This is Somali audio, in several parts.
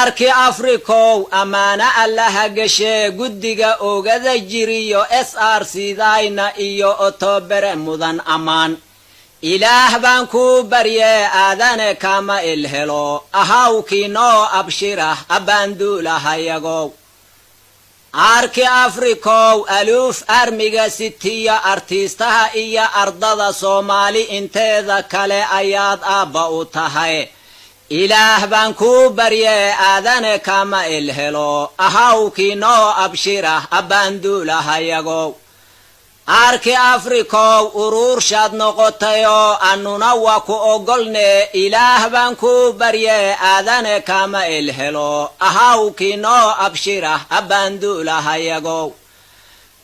arki afrikow amaana allaha gashe guddiga oogada jiriyo SRC-dayna iyo otobere mudan amaan ilaah baan ku barye aadane kama ilhelo ahawkiinoo abshirah abaanduulahayagow arki afrikow aluuf armiga sitiya artiistaha iyo ardada Soomaali inteeda kale ayaad aabba u tahay ilaah baan ku barye aadane kama ilhelo ahawkiinoo abshirah abaanduulahayagow arki afrikow uruurshaad noqotayo annuna waa ku ogolne ilaah baan ku barye aadane kama ilhelo ahawkiinoo abshirah abaanduulahayagow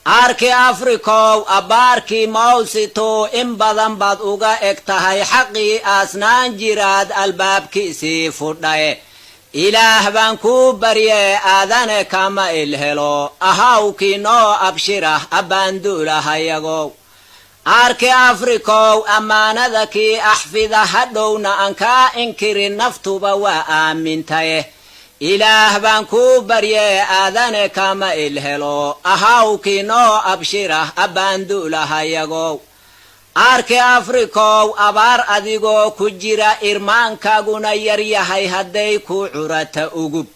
arki afrikow abaarkii mawsito in badan baad uga eg tahay xaqii aasnaan jiraad albaabkiisii fudhaye ilaah baan ku barye aadane kama ilhelo ahawkiinoo abshirah abaanduulahayagow arki afrikow ammaanada kii axfida hadhowna aan kaa inkirin naftuba waa aamintaye ilaah baan ku barye aadane kama ilhelo ahawkiinoo abshirah abaanduulahayagow arki afrikow abaar adigoo ku jira irmaankaguna yaryahay hadday ku curata ugub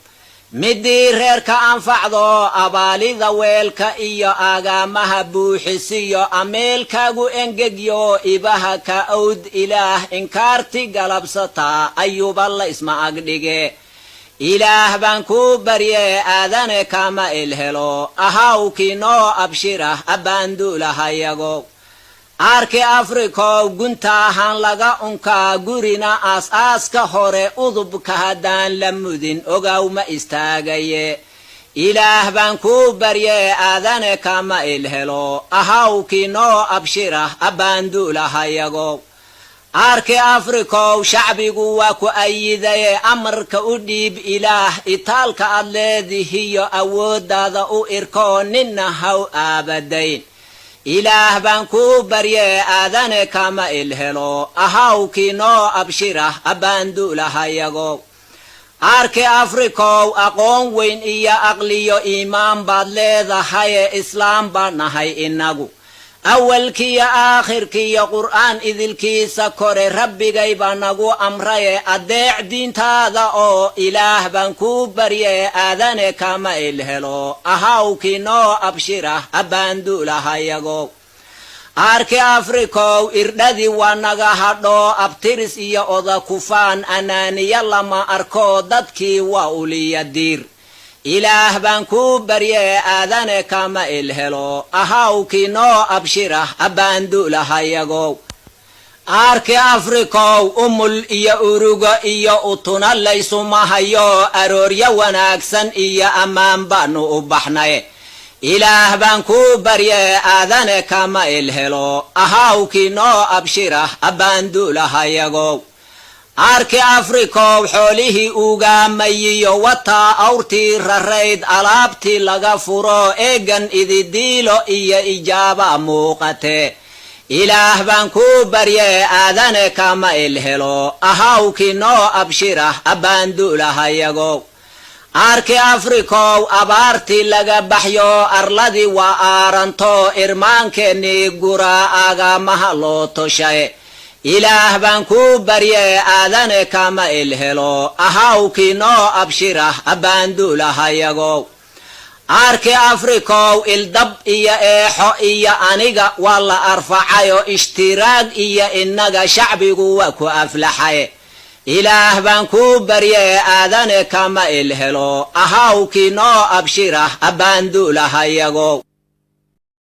midii reerka anfacdo abaalida weelka iyo agaamaha buuxisiyo ameelkagu engegyo ibaha ka awd ilaah inkaarti galabsata ayuba la isma agdhige ilaah baan ku barye aadane kama ilhelo ahawkiinoo abshirah abaanduulahayagow arki afrikow guntaahan laga unkaa gurina aas-aaska hore udubka haddaan la mudin ogaw ma istaagaye ilaah baan ku barye aadane kama ilhelo ahawkiinoo abshirah abaanduulahayagow arki afrikow shacbigu waa ku ayidaye amarka u dhiib ilaah itaalka aad leedihiyo awooddaada u irkoo ninna haw aabadayn ilaah baan ku barye aadane kama ilhelo ahawkiinoo abshirah abaanduulahayagow arki afrikow aqoon weyn iyo aqliyo iimaan baad leedahaye islaam baan nahay inagu awalkiyo aakhirkiyo qur'aan idilkiisa kore rabbigay baa nagu amraye adeec diintaada oo ilaah baan ku barye aadane kama ilhelo ahawkiinoo abshirah abaanduulahayagow arki afrikow irdhadii waa naga hadho abtiris iyo oda kufaan anaaniya lama arko dadkii waa uliya diir ilaah baan ku barye aadane kama ilhelo ahawkiinoo abshirah abaanduulahayagow arki afrikow umul iyo urugo iyo utuna laysumahayo aroorya wanaagsan iyo ammaan baanu u baxnaye ilaah baan ku barye aadane kama ilhelo ahawkiinoo abshirah abaanduulahayagow arki afrikow xoolihii ugaamayiyo wataa awrtii rarayd alaabtii laga furo eegan ididiilo iyo ijaaba muuqate ilaah baan ku barye aadane kama ilhelo ahawkiinoo abshirah abaanduulahayagow arki afrikow abaartii laga baxyo arladii waa aaranto irmaankeenii guraa agaamaha loo toshaye ilaah baan ku barye aadane kama ilhelo ahawkiinoo abshirah abaanduulahayagow arki afrikow ildab iyo eexo iyo aniga waa la arfacayo ishtiraag iyo inaga shacbigu waa ku aflaxaye ilaah baan ku barye aadane kama ilhelo ahawkiinoo abshirah abaanduulahayagow